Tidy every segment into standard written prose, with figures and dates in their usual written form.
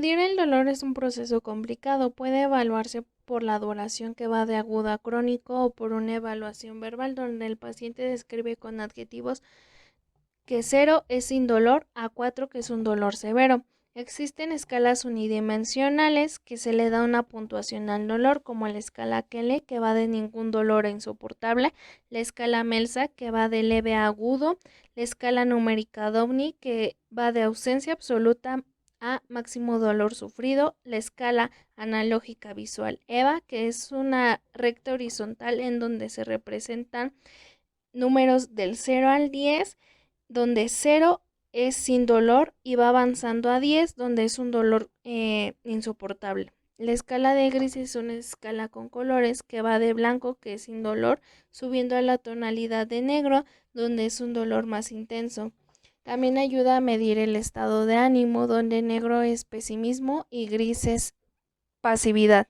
Medir el dolor es un proceso complicado. Puede evaluarse por la duración que va de agudo a crónico o por una evaluación verbal donde el paciente describe con adjetivos que 0 es sin dolor a 4 que es un dolor severo. Existen escalas unidimensionales que se le da una puntuación al dolor, como la escala Kele, que va de ningún dolor a insoportable, la escala Melsa, que va de leve a agudo, la escala numérica Downy, que va de ausencia absoluta a máximo dolor sufrido, la escala analógica visual EVA, que es una recta horizontal en donde se representan números del 0 al 10, donde 0 es sin dolor y va avanzando a 10, donde es un dolor insoportable. La escala de gris es una escala con colores que va de blanco, que es sin dolor, subiendo a la tonalidad de negro, donde es un dolor más intenso. También ayuda a medir el estado de ánimo, donde negro es pesimismo y gris es pasividad.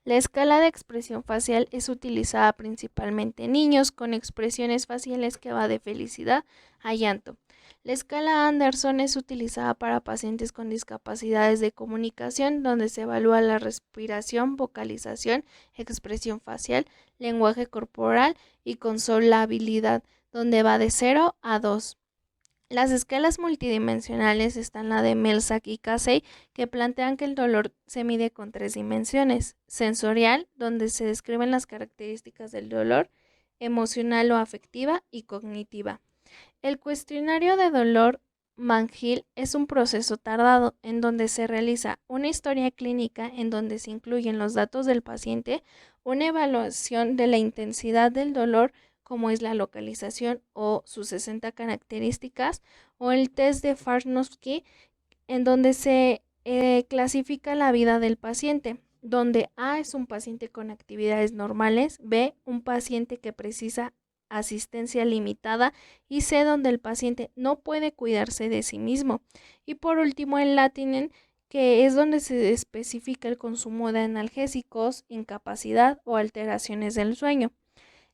La escala de expresión facial es utilizada principalmente en niños con expresiones faciales que va de felicidad a llanto. La escala Anderson es utilizada para pacientes con discapacidades de comunicación, donde se evalúa la respiración, vocalización, expresión facial, lenguaje corporal y consolabilidad, donde va de 0 a 2. Las escalas multidimensionales están la de Melsack y Casey, que plantean que el dolor se mide con 3 dimensiones: sensorial, donde se describen las características del dolor, emocional o afectiva, y cognitiva. El cuestionario de dolor Van-Hill es un proceso tardado en donde se realiza una historia clínica en donde se incluyen los datos del paciente, una evaluación de la intensidad del dolor, como es la localización o sus 60 características, o el test de Farnowski, en donde se clasifica la vida del paciente, donde A es un paciente con actividades normales, B un paciente que precisa asistencia limitada, y C donde el paciente no puede cuidarse de sí mismo. Y por último el Latinen, que es donde se especifica el consumo de analgésicos, incapacidad o alteraciones del sueño.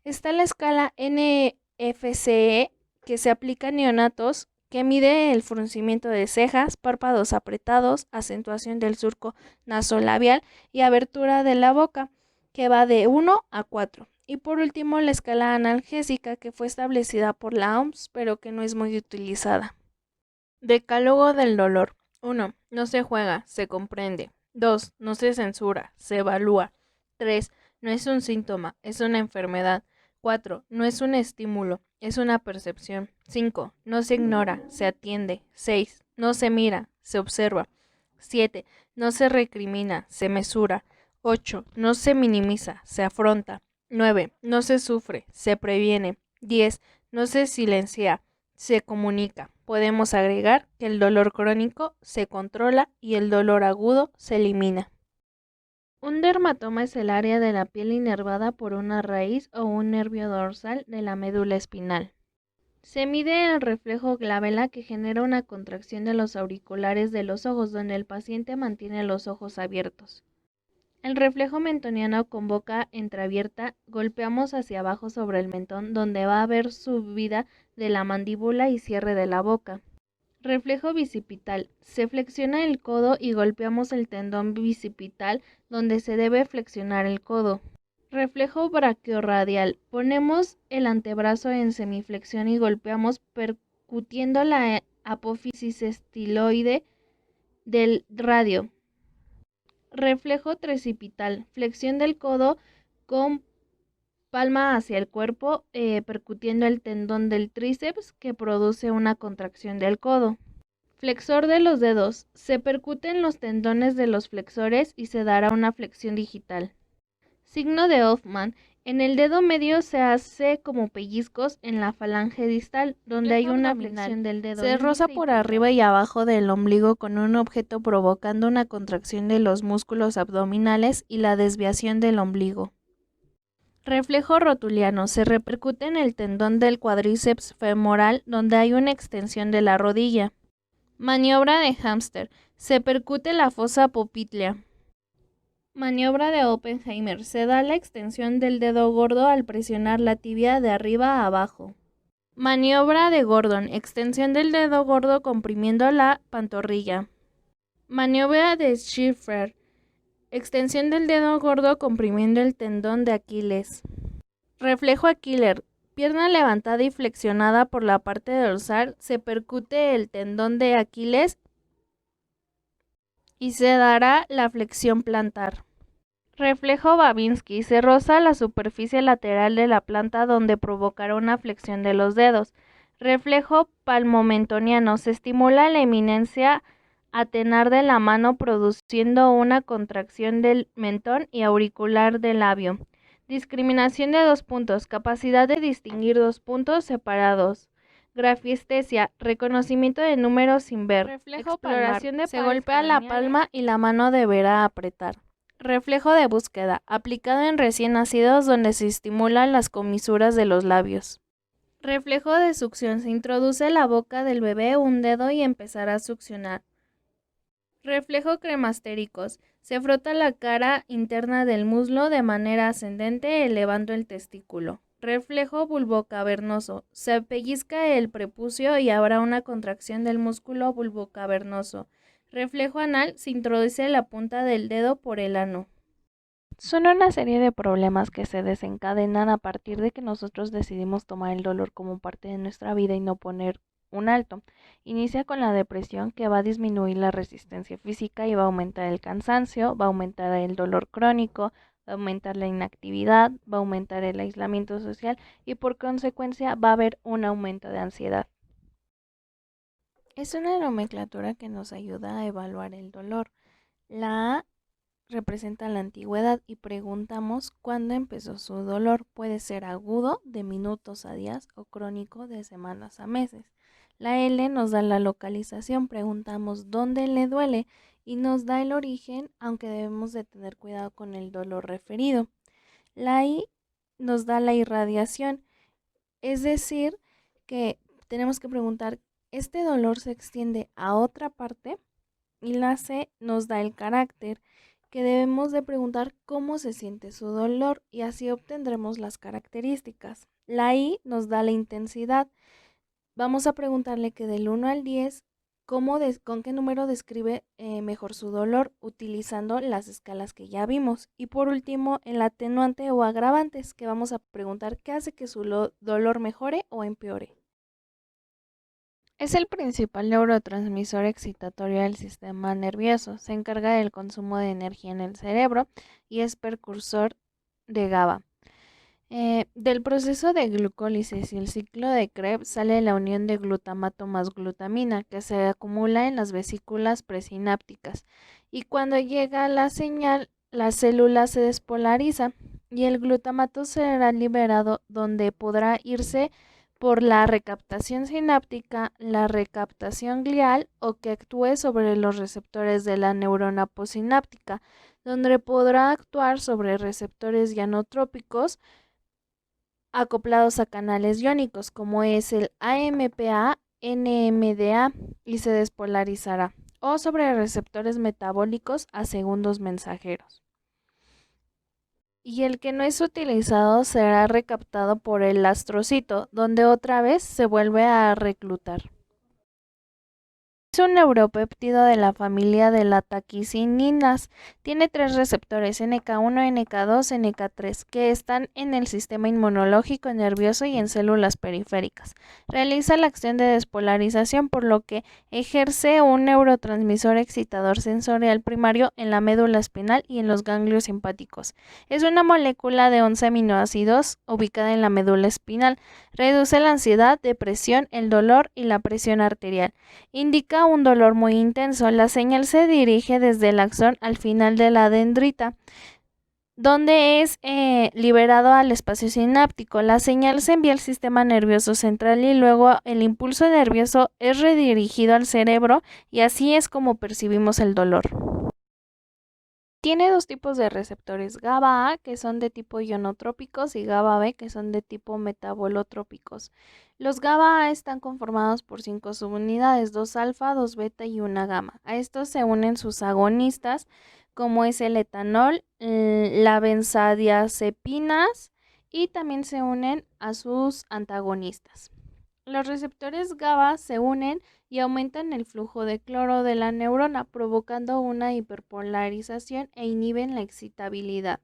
Está la escala NFCE, que se aplica a neonatos, que mide el fruncimiento de cejas, párpados apretados, acentuación del surco nasolabial y abertura de la boca, que va de 1 a 4. Y por último, la escala analgésica, que fue establecida por la OMS, pero que no es muy utilizada. Decálogo del dolor. 1. No se juega, se comprende. 2. No se censura, se evalúa. 3. No es un síntoma, es una enfermedad. 4. No es un estímulo, es una percepción. 5. No se ignora, se atiende. 6. No se mira, se observa. 7. No se recrimina, se mesura. 8. No se minimiza, se afronta. 9. No se sufre, se previene. 10. No se silencia, se comunica. Podemos agregar que el dolor crónico se controla y el dolor agudo se elimina. Un dermatoma es el área de la piel inervada por una raíz o un nervio dorsal de la médula espinal. Se mide el reflejo glabela, que genera una contracción de los auriculares de los ojos, donde el paciente mantiene los ojos abiertos. El reflejo mentoniano con boca entreabierta, golpeamos hacia abajo sobre el mentón, donde va a haber subida de la mandíbula y cierre de la boca. Reflejo bicipital. Se flexiona el codo y golpeamos el tendón bicipital, donde se debe flexionar el codo. Reflejo braquiorradial. Ponemos el antebrazo en semiflexión y golpeamos percutiendo la apófisis estiloide del radio. Reflejo tricipital. Flexión del codo con palma hacia el cuerpo, percutiendo el tendón del tríceps, que produce una contracción del codo. Flexor de los dedos. Se percuten los tendones de los flexores y se dará una flexión digital. Signo de Hoffman. En el dedo medio se hace como pellizcos en la falange distal, donde hay una flexión del dedo. Se roza por arriba y abajo del ombligo con un objeto, provocando una contracción de los músculos abdominales y la desviación del ombligo. Reflejo rotuliano. Se repercute en el tendón del cuádriceps femoral, donde hay una extensión de la rodilla. Maniobra de hámster. Se percute la fosa popltea. Maniobra de Oppenheimer. Se da la extensión del dedo gordo al presionar la tibia de arriba a abajo. Maniobra de Gordon. Extensión del dedo gordo comprimiendo la pantorrilla. Maniobra de Schiffer. Extensión del dedo gordo comprimiendo el tendón de Aquiles. Reflejo Aquiler. Pierna levantada y flexionada por la parte dorsal, se percute el tendón de Aquiles y se dará la flexión plantar. Reflejo Babinski. Se roza la superficie lateral de la planta donde provocará una flexión de los dedos. Reflejo palmomentoniano. Se estimula la eminencia atenar de la mano produciendo una contracción del mentón y auricular del labio. Discriminación de dos puntos. Capacidad de distinguir dos puntos separados. Grafiestesia. Reconocimiento de números sin ver. Reflejo Exploración palmar. de Se pares golpea la craneales. palma y la mano deberá apretar. Reflejo de búsqueda. Aplicado en recién nacidos donde se estimulan las comisuras de los labios. Reflejo de succión. Se introduce en la boca del bebé un dedo y empezará a succionar. Reflejo cremastéricos. Se frota la cara interna del muslo de manera ascendente elevando el testículo. Reflejo bulbocavernoso. Se pellizca el prepucio y habrá una contracción del músculo bulbocavernoso. Reflejo anal. Se introduce la punta del dedo por el ano. Son una serie de problemas que se desencadenan a partir de que nosotros decidimos tomar el dolor como parte de nuestra vida y no poner un alto. Inicia con la depresión, que va a disminuir la resistencia física y va a aumentar el cansancio, va a aumentar el dolor crónico, va a aumentar la inactividad, va a aumentar el aislamiento social y por consecuencia va a haber un aumento de ansiedad. Es una nomenclatura que nos ayuda a evaluar el dolor. La A representa la antigüedad y preguntamos cuándo empezó su dolor. Puede ser agudo, de minutos a días, o crónico, de semanas a meses. La L nos da la localización, preguntamos dónde le duele y nos da el origen, aunque debemos de tener cuidado con el dolor referido. La I nos da la irradiación, es decir, que tenemos que preguntar, ¿este dolor se extiende a otra parte? Y la C nos da el carácter, que debemos de preguntar cómo se siente su dolor y así obtendremos las características. La I nos da la intensidad. Vamos a preguntarle que del 1 al 10, con qué número describe mejor su dolor, utilizando las escalas que ya vimos. Y por último, el atenuante o agravantes, que vamos a preguntar qué hace que su dolor mejore o empeore. Es el principal neurotransmisor excitatorio del sistema nervioso. Se encarga del consumo de energía en el cerebro y es precursor de GABA. Del proceso de glucólisis y el ciclo de Krebs sale la unión de glutamato más glutamina, que se acumula en las vesículas presinápticas. Y cuando llega la señal, la célula se despolariza y el glutamato será liberado, donde podrá irse por la recaptación sináptica, la recaptación glial o que actúe sobre los receptores de la neurona posináptica, donde podrá actuar sobre receptores ionotrópicos acoplados a canales iónicos, como es el AMPA, NMDA, y se despolarizará, o sobre receptores metabólicos a segundos mensajeros. Y el que no es utilizado será recaptado por el astrocito, donde otra vez se vuelve a reclutar. Es un neuropéptido de la familia de las taquicininas. Tiene 3 receptores, NK1, NK2, NK3, que están en el sistema inmunológico, nervioso y en células periféricas. Realiza la acción de despolarización, por lo que ejerce un neurotransmisor excitador sensorial primario en la médula espinal y en los ganglios simpáticos. Es una molécula de 11 aminoácidos ubicada en la médula espinal. Reduce la ansiedad, depresión, el dolor y la presión arterial. Indica un dolor muy intenso. La señal se dirige desde el axón al final de la dendrita, donde es liberado al espacio sináptico. La señal se envía al sistema nervioso central y luego el impulso nervioso es redirigido al cerebro y así es como percibimos el dolor. Tiene 2 tipos de receptores, GABA A, que son de tipo ionotrópicos, y GABA B, que son de tipo metabolotrópicos. Los GABA A están conformados por 5 subunidades, 2 alfa, 2 beta y 1 gamma. A estos se unen sus agonistas, como es el etanol, la benzodiazepinas, y también se unen a sus antagonistas. Los receptores GABA se unen y aumentan el flujo de cloro de la neurona, provocando una hiperpolarización e inhiben la excitabilidad.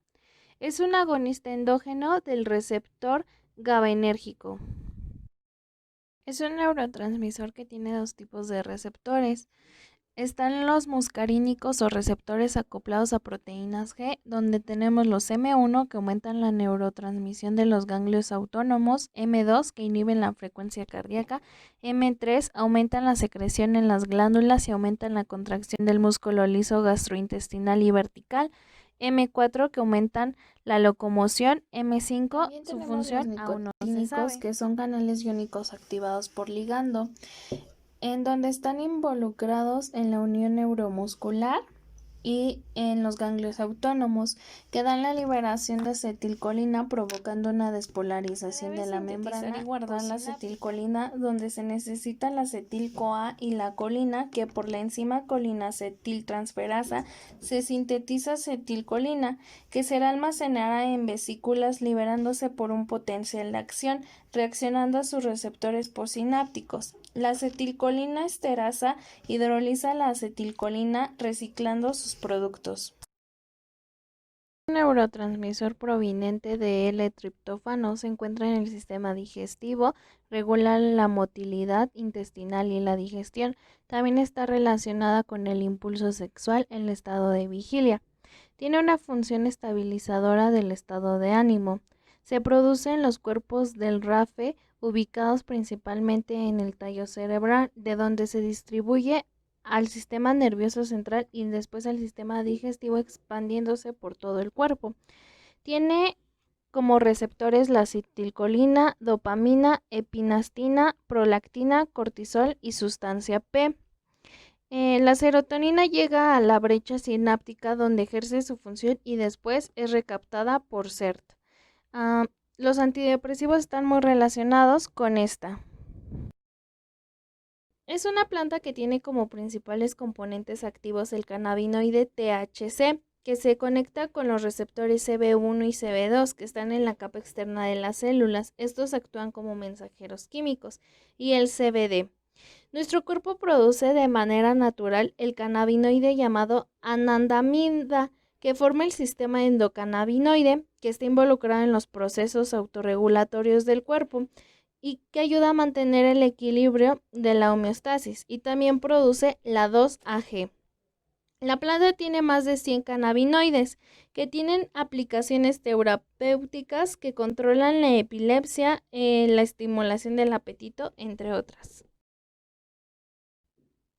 Es un agonista endógeno del receptor GABAergico. Es un neurotransmisor que tiene dos tipos de receptores. Están los muscarínicos o receptores acoplados a proteínas G, donde tenemos los M1 que aumentan la neurotransmisión de los ganglios autónomos, M2 que inhiben la frecuencia cardíaca, M3 aumentan la secreción en las glándulas y aumentan la contracción del músculo liso gastrointestinal y vertical, M4 que aumentan la locomoción, M5 su función aún no se sabe. Que son canales iónicos activados por ligando, en donde están involucrados en la unión neuromuscular y en los ganglios autónomos, que dan la liberación de acetilcolina provocando una despolarización de la membrana y guardar la acetilcolina donde se necesita la acetil-CoA y la colina, que por la enzima colina-acetiltransferasa se sintetiza acetilcolina, que será almacenada en vesículas liberándose por un potencial de acción, reaccionando a sus receptores postsinápticos. La acetilcolina esterasa hidroliza la acetilcolina reciclando sus productos. Un neurotransmisor proveniente de L-triptófano se encuentra en el sistema digestivo, regula la motilidad intestinal y la digestión. También está relacionada con el impulso sexual en el estado de vigilia. Tiene una función estabilizadora del estado de ánimo. Se produce en los cuerpos del RAFE, ubicados principalmente en el tallo cerebral, de donde se distribuye al sistema nervioso central y después al sistema digestivo, expandiéndose por todo el cuerpo. Tiene como receptores la acetilcolina, dopamina, epinastina, prolactina, cortisol y sustancia P. La serotonina llega a la brecha sináptica donde ejerce su función y después es recaptada por CERT. Los antidepresivos están muy relacionados con esta. Es una planta que tiene como principales componentes activos el cannabinoide THC, que se conecta con los receptores CB1 y CB2 que están en la capa externa de las células. Estos actúan como mensajeros químicos, y el CBD. Nuestro cuerpo produce de manera natural el cannabinoide llamado anandamida, que forma el sistema endocannabinoide, que está involucrado en los procesos autorregulatorios del cuerpo y que ayuda a mantener el equilibrio de la homeostasis, y también produce la 2-AG. La planta tiene más de 100 cannabinoides que tienen aplicaciones terapéuticas que controlan la epilepsia, la estimulación del apetito, entre otras.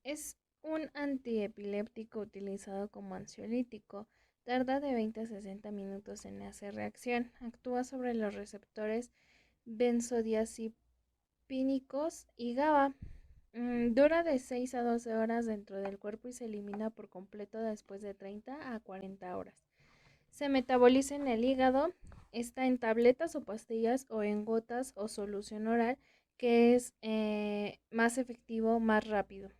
Es un antiepiléptico utilizado como ansiolítico. Tarda de 20 a 60 minutos en hacer reacción. Actúa sobre los receptores benzodiazepínicos y GABA. Dura de 6 a 12 horas dentro del cuerpo y se elimina por completo después de 30 a 40 horas. Se metaboliza en el hígado. Está en tabletas o pastillas o en gotas o solución oral, que es más efectivo, más rápido.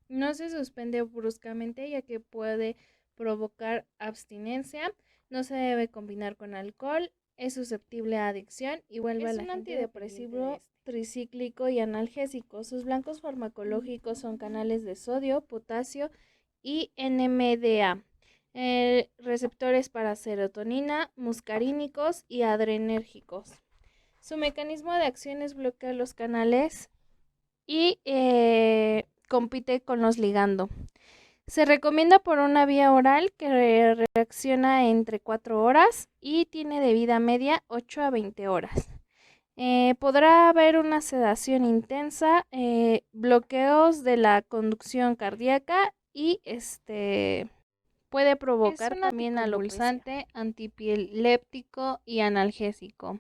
No se suspende bruscamente ya que puede provocar abstinencia. No se debe combinar con alcohol. Es susceptible a adicción y vuelve a la gente. Es un antidepresivo tricíclico y analgésico. Sus blancos farmacológicos son canales de sodio, potasio y NMDA. Receptores para serotonina, muscarínicos y adrenérgicos. Su mecanismo de acción es bloquear los canales y compite con los ligando. Se recomienda por una vía oral que reacciona entre 4 horas y tiene de vida media 8 a 20 horas. Podrá haber una sedación intensa, bloqueos de la conducción cardíaca y puede provocar también alopulsante, antiepiléptico y analgésico.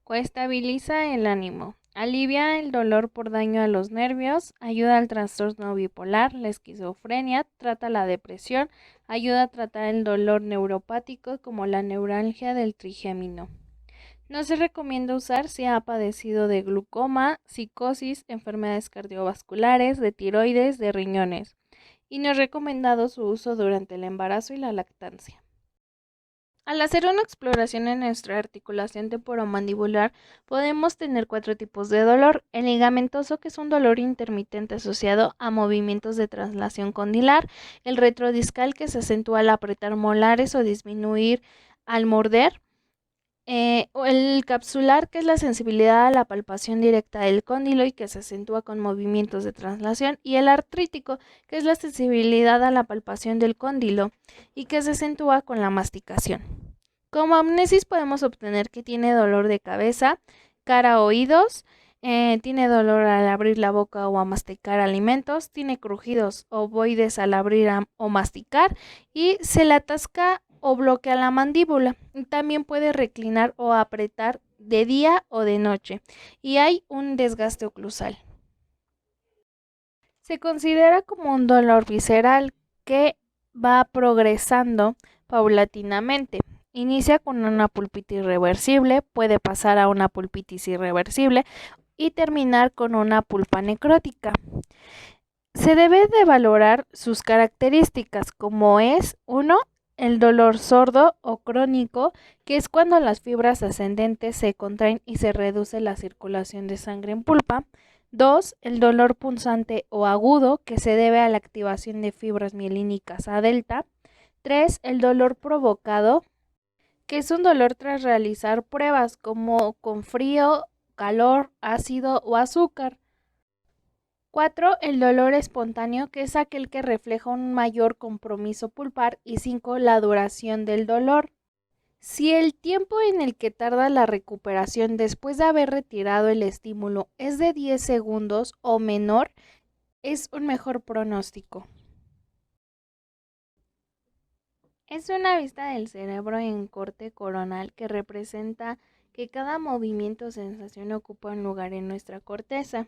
Coestabiliza el ánimo. Alivia el dolor por daño a los nervios, ayuda al trastorno bipolar, la esquizofrenia, trata la depresión, ayuda a tratar el dolor neuropático como la neuralgia del trigémino. No se recomienda usar si ha padecido de glucoma, psicosis, enfermedades cardiovasculares, de tiroides, de riñones, y no es recomendado su uso durante el embarazo y la lactancia. Al hacer una exploración en nuestra articulación temporomandibular, podemos tener 4 tipos de dolor. El ligamentoso, que es un dolor intermitente asociado a movimientos de traslación condilar. El retrodiscal, que se acentúa al apretar molares o disminuir al morder. O el capsular, que es la sensibilidad a la palpación directa del cóndilo y que se acentúa con movimientos de traslación. Y el artrítico, que es la sensibilidad a la palpación del cóndilo y que se acentúa con la masticación. Como amnesis podemos obtener que tiene dolor de cabeza, cara, oídos, tiene dolor al abrir la boca o a masticar alimentos, tiene crujidos ovoides al abrir o masticar y se le atasca o bloquea la mandíbula. También puede reclinar o apretar de día o de noche y hay un desgaste oclusal. Se considera como un dolor visceral que va progresando paulatinamente. Inicia con una pulpitis irreversible, puede pasar a una pulpitis irreversible y terminar con una pulpa necrótica. Se debe de valorar sus características, como es 1. El dolor sordo o crónico, que es cuando las fibras ascendentes se contraen y se reduce la circulación de sangre en pulpa. 2. El dolor punzante o agudo, que se debe a la activación de fibras mielínicas A delta. 3. El dolor provocado, que es un dolor tras realizar pruebas como con frío, calor, ácido o azúcar. 4. El dolor espontáneo, que es aquel que refleja un mayor compromiso pulpar. Y 5. La duración del dolor. Si el tiempo en el que tarda la recuperación después de haber retirado el estímulo es de 10 segundos o menor, es un mejor pronóstico. Es una vista del cerebro en corte coronal que representa que cada movimiento o sensación ocupa un lugar en nuestra corteza.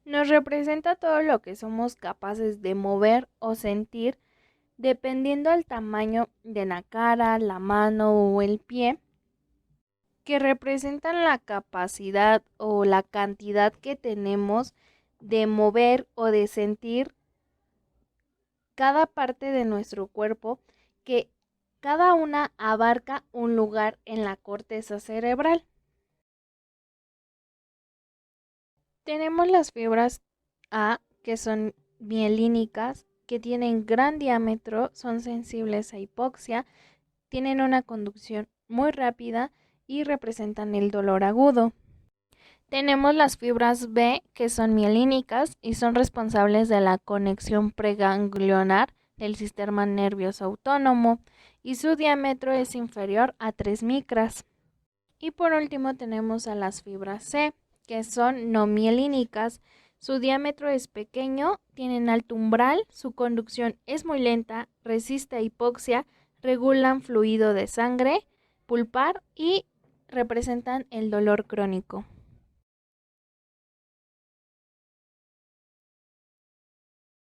Nos representa todo lo que somos capaces de mover o sentir dependiendo del tamaño de la cara, la mano o el pie, que representan la capacidad o la cantidad que tenemos de mover o de sentir cada parte de nuestro cuerpo, que cada una abarca un lugar en la corteza cerebral. Tenemos las fibras A, que son mielínicas, que tienen gran diámetro, son sensibles a hipoxia, tienen una conducción muy rápida y representan el dolor agudo. Tenemos las fibras B, que son mielínicas y son responsables de la conexión preganglionar del sistema nervioso autónomo y su diámetro es inferior a 3 micras. Y por último tenemos a las fibras C, que son no mielínicas. Su diámetro es pequeño, tienen alto umbral, su conducción es muy lenta, resiste a hipoxia, regulan fluido de sangre pulpar y representan el dolor crónico.